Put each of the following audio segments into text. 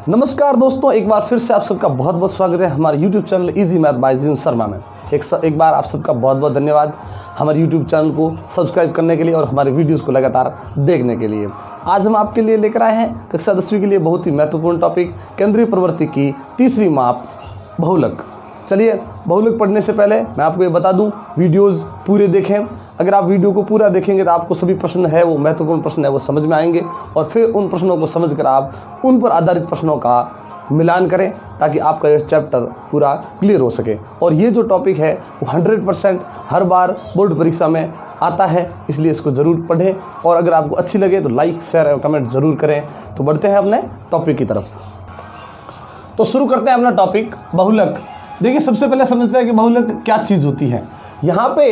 नमस्कार दोस्तों, एक बार फिर से आप सबका बहुत बहुत स्वागत है हमारे YouTube channel easy math bye जीवन शर्मा में। एक बार आप सबका बहुत बहुत धन्यवाद हमारे YouTube चैनल को सब्सक्राइब करने के लिए और हमारे वीडियोस को लगातार देखने के लिए। आज हम आपके लिए लेकर आए हैं कक्षा 10वीं के लिए बहुत ही महत्वपूर्ण टॉपिक केंद्रीय प्रवृत्ति की तीसरी माप बहुलक। चलिए, बहुलक पढ़ने से पहले मैं आपको ये बता दूं, वीडियोस पूरे देखें। अगर आप वीडियो को पूरा देखेंगे तो आपको सभी प्रश्न है वो महत्वपूर्ण प्रश्न है वो समझ में आएंगे और फिर उन प्रश्नों को समझकर आप उन पर आधारित प्रश्नों का मिलान करें ताकि आपका ये चैप्टर पूरा क्लियर हो सके। और ये जो टॉपिक है वो 100% हर बार बोर्ड परीक्षा में आता है, इसलिए इसको ज़रूर पढ़ें और अगर आपको अच्छी लगे तो लाइक शेयर और कमेंट ज़रूर करें। तो बढ़ते हैं अपने टॉपिक की तरफ। तो शुरू करते हैं अपना टॉपिक बहुलक। देखिए, सबसे पहले समझते हैं कि बहुलक क्या चीज़ होती है। यहाँ पे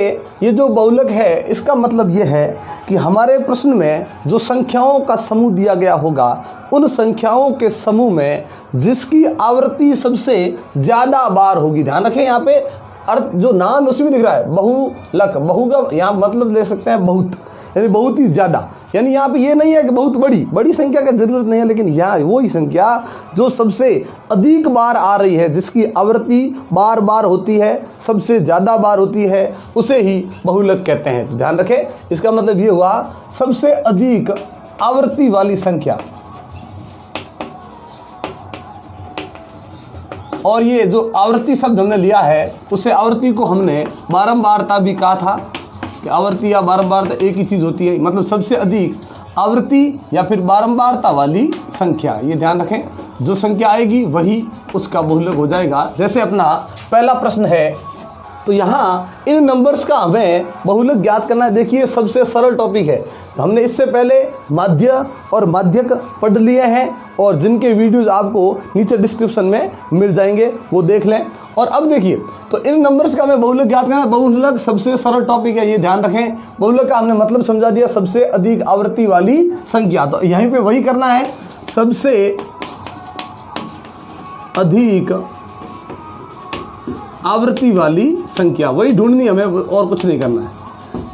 ये जो बहुलक है इसका मतलब ये है कि हमारे प्रश्न में जो संख्याओं का समूह दिया गया होगा उन संख्याओं के समूह में जिसकी आवृत्ति सबसे ज़्यादा बार होगी। ध्यान रखें, यहाँ पे अर्थ जो नाम है उसमें दिख रहा है बहुलक। बहु का यहाँ मतलब ले सकते हैं बहुत, यानी बहुत ही ज़्यादा। यानी यहाँ पे ये नहीं है कि बहुत बड़ी संख्या की ज़रूरत नहीं है, लेकिन यहाँ वही संख्या जो सबसे अधिक बार आ रही है, जिसकी आवृत्ति बार बार होती है, सबसे ज़्यादा बार होती है, उसे ही बहुलक कहते हैं। तो ध्यान रखें, इसका मतलब ये हुआ सबसे अधिक आवृत्ति वाली संख्या। और ये जो आवृत्ति शब्द हमने लिया है उसे आवृत्ति को हमने बारंबारता भी कहा था कि आवृत्ति या बारंबारता एक ही चीज़ होती है, मतलब सबसे अधिक आवृत्ति या फिर बारंबारता वाली संख्या। ये ध्यान रखें, जो संख्या आएगी वही उसका बहुलक हो जाएगा। जैसे अपना पहला प्रश्न है, तो यहाँ इन नंबर्स का हमें बहुलक ज्ञात करना है। देखिए, सबसे सरल टॉपिक है। हमने इससे पहले माध्य और माध्यक पढ़ लिए हैं और जिनके वीडियोस आपको नीचे डिस्क्रिप्शन में मिल जाएंगे, वो देख लें। और अब देखिए, तो इन नंबर्स का हमें बहुलक ज्ञात करना है। बहुलक सबसे सरल टॉपिक है, ये ध्यान रखें। बहुलक का हमने मतलब समझा दिया, सबसे अधिक आवृत्ति वाली संख्या। तो यहीं पे वही करना है, सबसे अधिक आवृत्ति वाली संख्या वही ढूंढनी हमें, और कुछ नहीं करना है।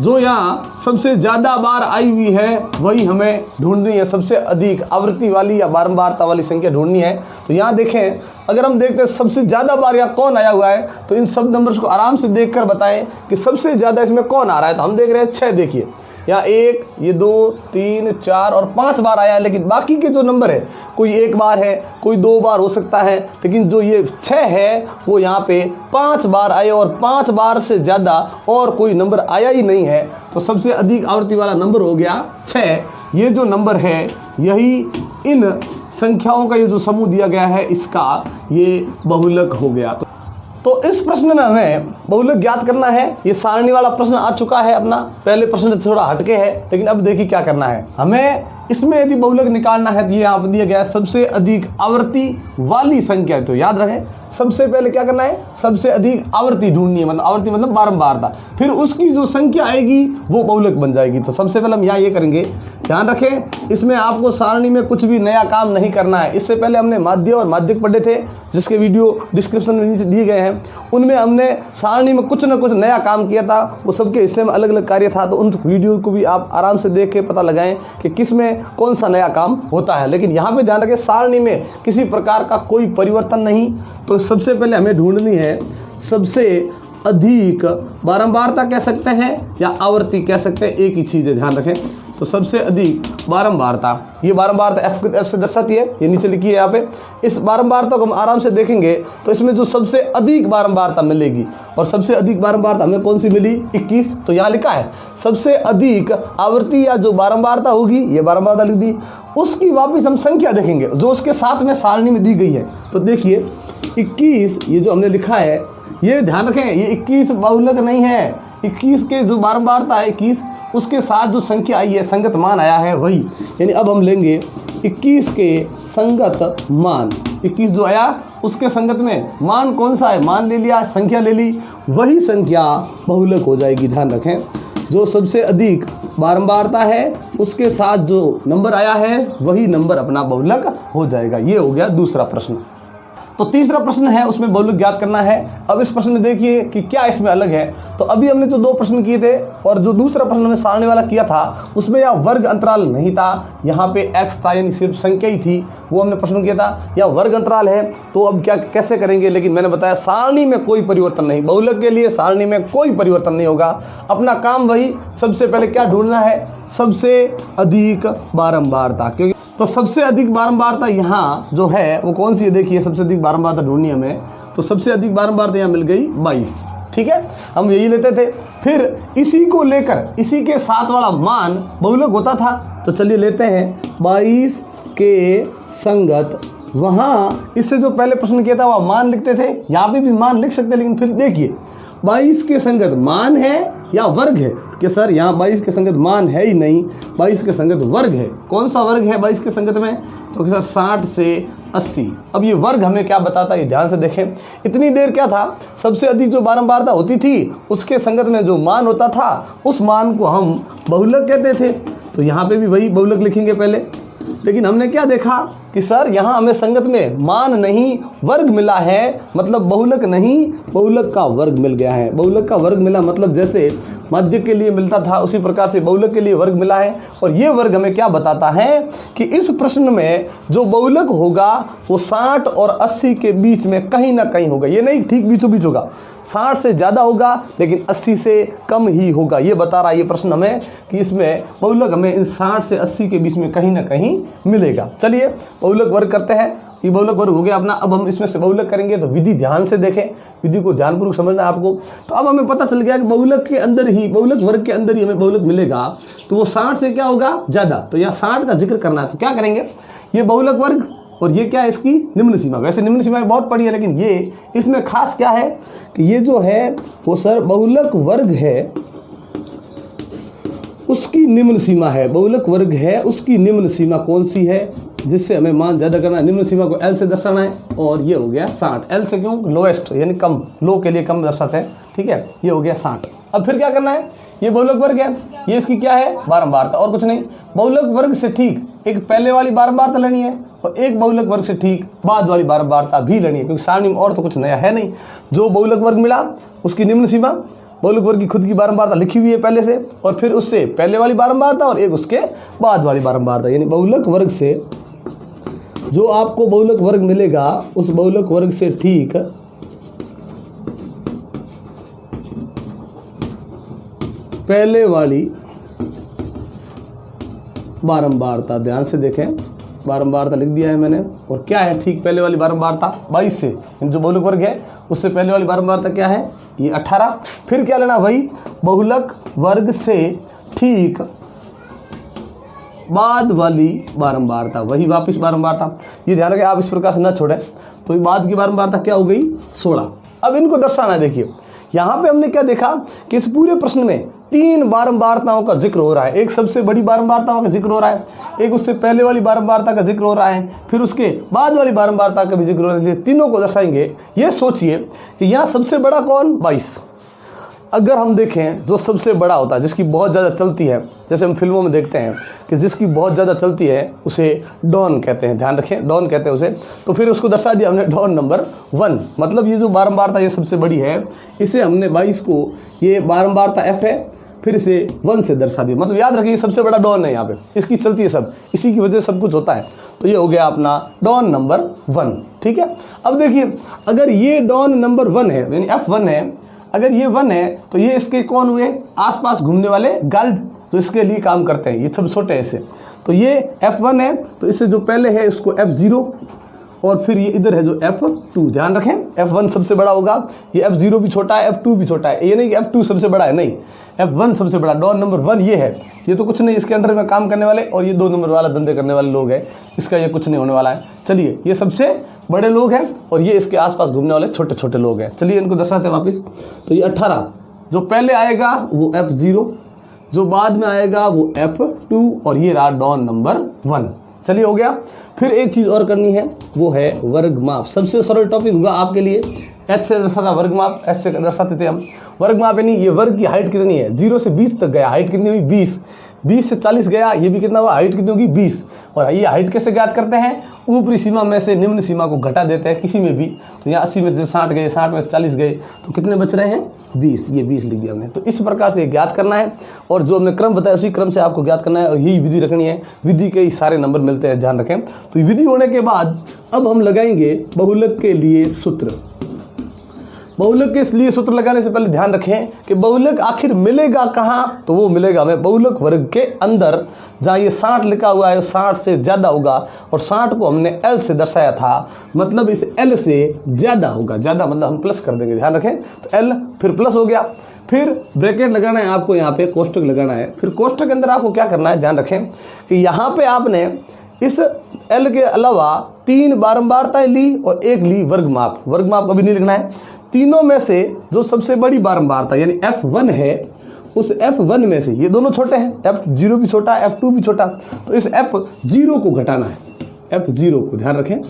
जो यहाँ सबसे ज़्यादा बार आई हुई है वही हमें ढूंढनी है, सबसे अधिक आवृत्ति वाली या बारंबारता वाली संख्या ढूंढनी है। तो यहाँ देखें, अगर हम देखते हैं सबसे ज़्यादा बार यहाँ कौन आया हुआ है, तो इन सब नंबर्स को आराम से देखकर बताएं कि सबसे ज़्यादा इसमें कौन आ रहा है। तो हम देख रहे हैं 6। देखिए, यहाँ 1, ये 2, 3, 4 और 5 बार आया है, लेकिन बाकी के जो नंबर है कोई 1 बार है, कोई 2 बार हो सकता है, लेकिन जो ये 6 है वो यहाँ पे 5 बार आए और 5 बार से ज़्यादा और कोई नंबर आया ही नहीं है। तो सबसे अधिक आवृत्ति वाला नंबर हो गया 6। ये जो नंबर है यही इन संख्याओं का ये जो समूह दिया गया है इसका ये बहुलक हो गया। तो इस प्रश्न में हमें बहुलक ज्ञात करना है। ये सारणी वाला प्रश्न आ चुका है अपना, पहले प्रश्न से थोड़ा हटके है, लेकिन अब देखिए क्या करना है हमें। इसमें यदि बहुलक निकालना है तो ये यहाँ पर दिया गया है सबसे अधिक आवृत्ति वाली संख्या। तो याद रखें, सबसे पहले क्या करना है, सबसे अधिक आवृत्ति ढूंढनी है, मतलब आवृत्ति मतलब बारंबारता, फिर उसकी जो संख्या आएगी वो बहुलक बन जाएगी। तो सबसे पहले हम यहाँ ये करेंगे। ध्यान रखें, इसमें आपको सारणी में कुछ भी नया काम नहीं करना है। इससे पहले हमने माध्य और माध्यक पढ़े थे, जिसके वीडियो डिस्क्रिप्शन में नीचे दिए गए हैं। उनमें हमने सारणी में कुछ ना कुछ नया काम किया था, वो सबके हिस्से में अलग अलग कार्य था। तो उन वीडियो को भी आप आराम से देख के पता लगाएं कि किस में कौन सा नया काम होता है। लेकिन यहाँ पे ध्यान रखें, सारणी में किसी प्रकार का कोई परिवर्तन नहीं। तो सबसे पहले हमें ढूंढनी है सबसे अधिक बारंबारता कह सकते हैं या आवृत्ति कह सकते हैं, एक ही चीज़ है। ध्यान रखें, तो सबसे अधिक बारंबारता, ये बारंबारता एफ से दर्शाती है, ये नीचे लिखी है यहाँ पे। इस बारंबारता को हम आराम से देखेंगे तो इसमें जो सबसे अधिक बारंबारता मिलेगी, और सबसे अधिक बारंबारता हमें कौन सी मिली, 21। तो यहाँ लिखा है सबसे अधिक आवृत्ति या जो बारंबारता होगी, ये बारंबारता लिख दी। उसकी वापिस हम संख्या देखेंगे जो उसके साथ में सारणी में दी गई है। तो देखिए 21, ये जो हमने लिखा है, ये ध्यान रखें, ये 21 बहुलक नहीं है। 21 के जो बारंबारता है 21, उसके साथ जो संख्या आई है, संगत मान आया है वही। यानी अब हम लेंगे 21 के संगत मान। 21 जो आया उसके संगत में मान कौन सा है, मान ले लिया, संख्या ले ली, वही संख्या बहुलक हो जाएगी। ध्यान रखें, जो सबसे अधिक बारंबारता है उसके साथ जो नंबर आया है वही नंबर अपना बहुलक हो जाएगा। ये हो गया दूसरा प्रश्न। तो तीसरा प्रश्न है, उसमें बहुलक ज्ञात करना है। अब इस प्रश्न में देखिए कि क्या इसमें अलग है। तो अभी हमने जो 2 प्रश्न किए थे और जो दूसरा प्रश्न हमने सारणी वाला किया था उसमें यह वर्ग अंतराल नहीं था, यहाँ पे x था यानी सिर्फ संख्या ही थी, वो हमने प्रश्न किया था। या वर्ग अंतराल है तो अब क्या कैसे करेंगे, लेकिन मैंने बताया सारणी में कोई परिवर्तन नहीं, बहुलक के लिए सारणी में कोई परिवर्तन नहीं होगा। अपना काम वही, सबसे पहले क्या ढूंढना है, सबसे अधिक बारंबारता। क्योंकि तो सबसे अधिक बारंबारता यहाँ जो है वो कौन सी है, देखिए सबसे अधिक बारंबारता ढूंढनी है हमें। तो सबसे अधिक बारंबारता यहाँ मिल गई 22, ठीक है, हम यही लेते थे। फिर इसी को लेकर इसी के साथ वाला मान बहुलक होता था, तो चलिए लेते हैं 22 के संगत। वहाँ इससे जो पहले प्रश्न किया था वह मान लिखते थे, यहाँ पे भी मान लिख सकते हैं, लेकिन फिर देखिए 22 के संगत मान है या वर्ग है, कि सर यहाँ 22 के संगत मान है ही नहीं, 22 के संगत वर्ग है। कौन सा वर्ग है 22 के संगत में, तो सर 60 से 80। अब ये वर्ग हमें क्या बताता है, ये ध्यान से देखें। इतनी देर क्या था, सबसे अधिक जो बारंबारता होती थी उसके संगत में जो मान होता था उस मान को हम बहुलक कहते थे। तो यहाँ पे भी वही बहुलक लिखेंगे पहले, लेकिन हमने क्या देखा कि सर यहाँ हमें संगत में मान नहीं वर्ग मिला है, मतलब बहुलक नहीं, बहुलक का वर्ग मिल गया है। बहुलक का वर्ग मिला मतलब जैसे माध्य के लिए मिलता था उसी प्रकार से बहुलक के लिए वर्ग मिला है। और ये वर्ग हमें क्या बताता है कि इस प्रश्न में जो बहुलक होगा वो 60 और 80 के बीच में कहीं ना कहीं होगा। ये नहीं ठीक बीचों बीच होगा, 60 से ज़्यादा होगा लेकिन 80 से कम ही होगा। ये बता रहा है ये प्रश्न हमें कि इसमें बहुलक हमें इन 60 से 80 के बीच में कहीं ना कहीं मिलेगा। चलिए बहुलक वर्ग करते हैं, ये बहुलक वर्ग हो गया अपना। अब हम इसमें से बहुलक करेंगे तो विधि ध्यान से देखें, विधि को ध्यानपूर्वक समझना है आपको। तो अब हमें पता चल गया कि बहुलक के अंदर ही, बहुलक वर्ग के अंदर ही हमें बहुलक मिलेगा, तो वो 60 से क्या होगा ज़्यादा। तो यहाँ 60 का जिक्र करना है, तो क्या करेंगे, ये बहुलक वर्ग और ये क्या है इसकी निम्न सीमा। वैसे निम्न सीमा बहुत पड़ी है, लेकिन ये इसमें खास क्या है कि ये जो है वो सर बहुलक वर्ग है उसकी निम्न सीमा है। बहुलक वर्ग है उसकी निम्न सीमा कौन सी है, जिससे हमें मान ज़्यादा करना है। निम्न सीमा को L से दर्शाना है और ये हो गया 60। L से क्यों, लोएस्ट यानी कम, लो के लिए कम दर्शाते हैं, ठीक है, ये हो गया 60। अब फिर क्या करना है, ये बहुलक वर्ग है, ये इसकी क्या है बारंबारता और कुछ नहीं। बहुलक वर्ग से ठीक एक पहले वाली बारंबारता लेनी है और एक बहुलक वर्ग से ठीक बाद वाली बारंबारता भी लेनी है, क्योंकि सारणी में और तो कुछ नया है नहीं। जो बहुलक वर्ग मिला उसकी निम्न सीमा, बहुलक वर्ग की खुद की बारंबारता लिखी हुई है पहले से, और फिर उससे पहले वाली बारंबारता और एक उसके बाद वाली बारंबारता। यानी बहुलक वर्ग से जो आपको बहुलक वर्ग मिलेगा उस बहुलक वर्ग से ठीक पहले वाली बारंबारता, ध्यान से देखें, बारंबारता लिख दिया है मैंने। और क्या है ठीक पहले वाली बारंबारता 22 से, जो बहुलक वर्ग है उससे पहले वाली बारंबारता क्या है, ये 18। फिर क्या लेना, वही बहुलक वर्ग से ठीक बाद वाली बारंबारता, वही वापस बारंबारता। ये ध्यान रखें आप इस प्रकार से न छोड़ें। तो ये बाद की बारंबारता क्या हो गई 16। अब इनको दर्शाना है। देखिए यहाँ पे हमने क्या देखा कि इस पूरे प्रश्न में 3 बारंबारताओं का जिक्र हो रहा है। एक सबसे बड़ी बारंबारताओं का जिक्र हो रहा है, एक उससे पहले वाली बारंबारता का जिक्र हो रहा है, फिर उसके बाद वाली बारंबारता का भी जिक्र हो रहा है। तीनों को दर्शाएंगे। ये सोचिए कि यहाँ सबसे बड़ा कौन, 22। अगर हम देखें जो सबसे बड़ा होता है, जिसकी बहुत ज़्यादा चलती है, जैसे हम फिल्मों में देखते हैं कि जिसकी बहुत ज़्यादा चलती है उसे डॉन कहते हैं, ध्यान रखें डॉन कहते हैं उसे। तो फिर उसको दर्शा दिया हमने डॉन नंबर 1, मतलब ये जो बारंबारता ये सबसे बड़ी है, इसे हमने 22 को, ये बारंबारता F है, फिर इसे 1 से दर्शा दिया। मतलब याद रखिए सबसे बड़ा डॉन है यहाँ पे, इसकी चलती है सब, इसी की वजह से सब कुछ होता है। तो ये हो गया अपना डॉन नंबर 1, ठीक है। अब देखिए अगर ये डॉन नंबर 1 है यानी F1 है, अगर ये 1 है तो ये इसके कौन हुए, आसपास घूमने वाले गार्ड जो इसके लिए काम करते हैं, ये सब छोटे हैं ऐसे। तो ये F1 है, तो इससे जो पहले है इसको F0, और फिर ये इधर है जो F2। ध्यान रखें F1 सबसे बड़ा होगा, ये F0 भी छोटा है, F2 भी छोटा है। ये नहीं कि F2 सबसे बड़ा है, नहीं, F1 सबसे बड़ा। डॉन नंबर 1 ये है, ये तो कुछ नहीं, इसके अंडर में काम करने वाले और ये 2 नंबर वाला धंधे करने वाले लोग हैं, इसका ये कुछ नहीं होने वाला है। चलिए ये सबसे बड़े लोग हैं और ये इसके आसपास घूमने वाले छोटे छोटे लोग हैं। चलिए इनको दर्शाते हैं वापस। तो ये 18 जो पहले आएगा वो F0, जो बाद में आएगा वो F2, और ये रहा डॉन नंबर 1। चलिए हो गया। फिर एक चीज़ और करनी है, वो है वर्ग माप। सबसे सरल टॉपिक होगा आपके लिए। H से दर्शाना वर्ग माप, H से दर्शाते थे हम वर्ग माप, यानी ये वर्ग की हाइट कितनी है, 0 से 20 तक गया, हाइट कितनी हुई 20। 20 से 40 गया, ये भी कितना हुआ, हाइट कितनी होगी 20। और ये हाइट कैसे ज्ञात करते हैं, ऊपरी सीमा में से निम्न सीमा को घटा देते हैं किसी में भी। तो यहाँ 80 में से 60 गए, 60 में से 40 गए, तो कितने बच रहे हैं 20, ये 20 लिख दिया हमने। तो इस प्रकार से ज्ञात करना है और जो हमने क्रम बताया उसी क्रम से आपको ज्ञात करना है और यही विधि रखनी है। विधि के ही सारे नंबर मिलते हैं, ध्यान रखें। तो विधि होने के बाद अब हम लगाएंगे बहुलक के लिए सूत्र। बहुलक के लिए सूत्र लगाने से पहले ध्यान रखें कि बहुलक आखिर मिलेगा कहाँ, तो वो मिलेगा हमें बहुलक वर्ग के अंदर, जहाँ ये 60 लिखा हुआ है 60 से ज़्यादा होगा और 60 को हमने L से दर्शाया था, मतलब इस L से ज़्यादा होगा। ज़्यादा मतलब हम प्लस कर देंगे, ध्यान रखें। तो L फिर प्लस हो गया, फिर ब्रैकेट लगाना है आपको, यहाँ पे कोष्टक लगाना है। फिर कोष्टक के अंदर आपको क्या करना है, ध्यान रखें कि यहाँ पे आपने इस L के अलावा 3 बारंबारताएं ली और 1 ली वर्गमाप। वर्गमाप कभी नहीं लिखना है। तीनों में से जो सबसे बड़ी बारंबारता यानी F1 है, उस F1 में से ये दोनों छोटे हैं, F0 भी छोटा, F2 भी छोटा, तो इस F0 को घटाना है। F0 को ध्यान रखें,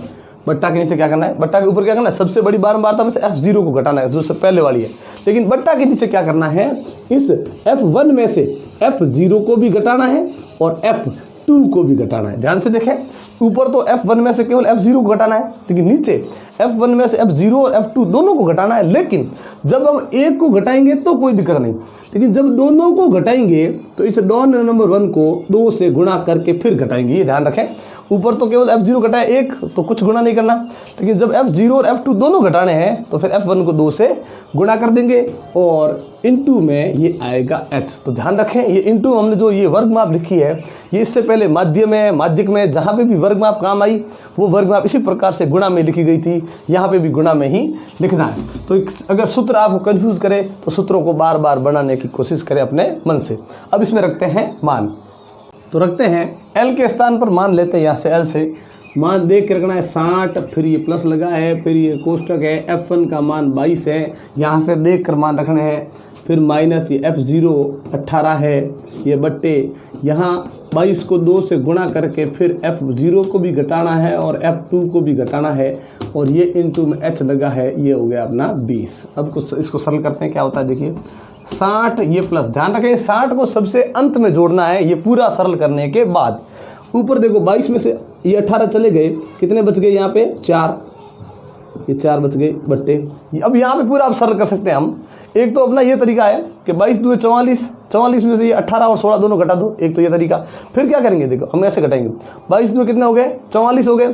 बट्टा के नीचे क्या करना है, बट्टा के ऊपर क्या करना है, सबसे बड़ी बारंबारता में से F0 को घटाना है जो सबसे पहले वाली है। लेकिन बट्टा के नीचे क्या करना है, इस F1 में से F0 को भी घटाना है और F2 को भी घटाना है। ध्यान से देखें, ऊपर तो F1 में से केवल F0 को घटाना है, लेकिन नीचे F1 में से F0 और F2 दोनों को घटाना है। लेकिन जब हम एक को घटाएंगे तो कोई दिक्कत नहीं, लेकिन जब दोनों को घटाएंगे तो इस डॉन नंबर 1 को 2 से गुणा करके फिर घटाएंगे, ये ध्यान रखें। ऊपर तो केवल F0 घटाए 1, तो कुछ गुणा नहीं करना, लेकिन जब F0 और F2 दोनों घटाने हैं तो फिर F1 को 2 से गुणा कर देंगे और इनटू में ये आएगा H। तो ध्यान रखें, ये इनटू हमने जो ये वर्गमाप लिखी है, ये इससे पहले माध्य में, माध्यक में, जहाँ पे भी वर्गमाप काम आई वो वर्गमाप इसी प्रकार से गुणा में लिखी गई थी, यहाँ पे भी गुणा में ही लिखना है। तो अगर सूत्र आपको कंफ्यूज करे तो सूत्रों को बार बार बनाने की कोशिश करें अपने मन से। अब इसमें रखते हैं मान, तो रखते हैं L के स्थान पर मान लेते हैं, यहाँ से L से मान देख के रखना है 60, फिर ये प्लस लगा है, फिर ये कोष्टक है, F1 का मान 22 है, यहाँ से देख कर मान रखने हैं, फिर माइनस ये F0 18 है, ये बट्टे यहाँ 22 को 2 से गुणा करके फिर F0 को भी घटाना है और F2 को भी घटाना है और ये इनटू में H लगा है, ये हो गया अपना 20। अब कुछ इसको सरल करते हैं, क्या होता है देखिए 60 ये प्लस, ध्यान रखें 60 को सबसे अंत में जोड़ना है, ये पूरा सरल करने के बाद। ऊपर देखो 22 में से ये 18 चले गए, कितने बच गए यहाँ पे 4, ये 4 बच गए बट्टे। अब यहाँ पे पूरा आप सरल कर सकते हैं हम। एक तो अपना ये तरीका है कि 22 दूए 44, 44 में से ये 18 और 16 दोनों घटा दो, एक तो ये तरीका। फिर क्या करेंगे देखो, हम ऐसे घटाएंगे, 22 दूए कितने हो गए 44 हो गए,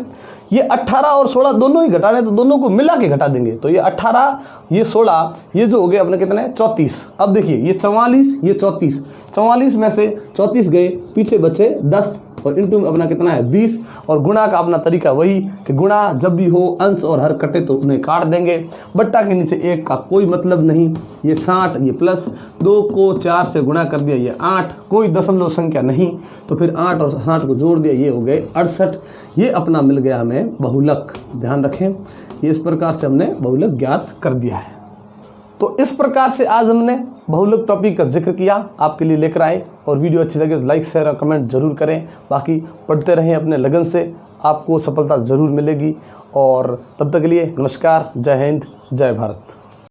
ये 18 और 16 दोनों ही घटाने, तो दोनों को मिला के घटा देंगे, तो ये 18 ये 16 ये जो हो गए अपने कितने 34। अब देखिए ये 44 ये 34, 44 में से 34 गए, पीछे बचे 10 और इनटू में अपना कितना है 20। और गुणा का अपना तरीका वही कि गुणा जब भी हो अंश और हर कटे तो उन्हें काट देंगे। बट्टा के नीचे 1 का कोई मतलब नहीं, ये 60 ये प्लस 2 को 4 से गुणा कर दिया, ये 8, कोई दशमलव संख्या नहीं, तो फिर 8 और 60 को जोड़ दिया, ये हो गए 68। ये अपना मिल गया हमें बहुलक। ध्यान रखें, ये इस प्रकार से हमने बहुलक ज्ञात कर दिया है। तो इस प्रकार से आज हमने बहुलक टॉपिक का जिक्र किया, आपके लिए लेकर आए। और वीडियो अच्छी लगे तो लाइक शेयर और कमेंट जरूर करें। बाकी पढ़ते रहें अपने लगन से, आपको सफलता ज़रूर मिलेगी। और तब तक के लिए नमस्कार, जय हिंद, जय भारत।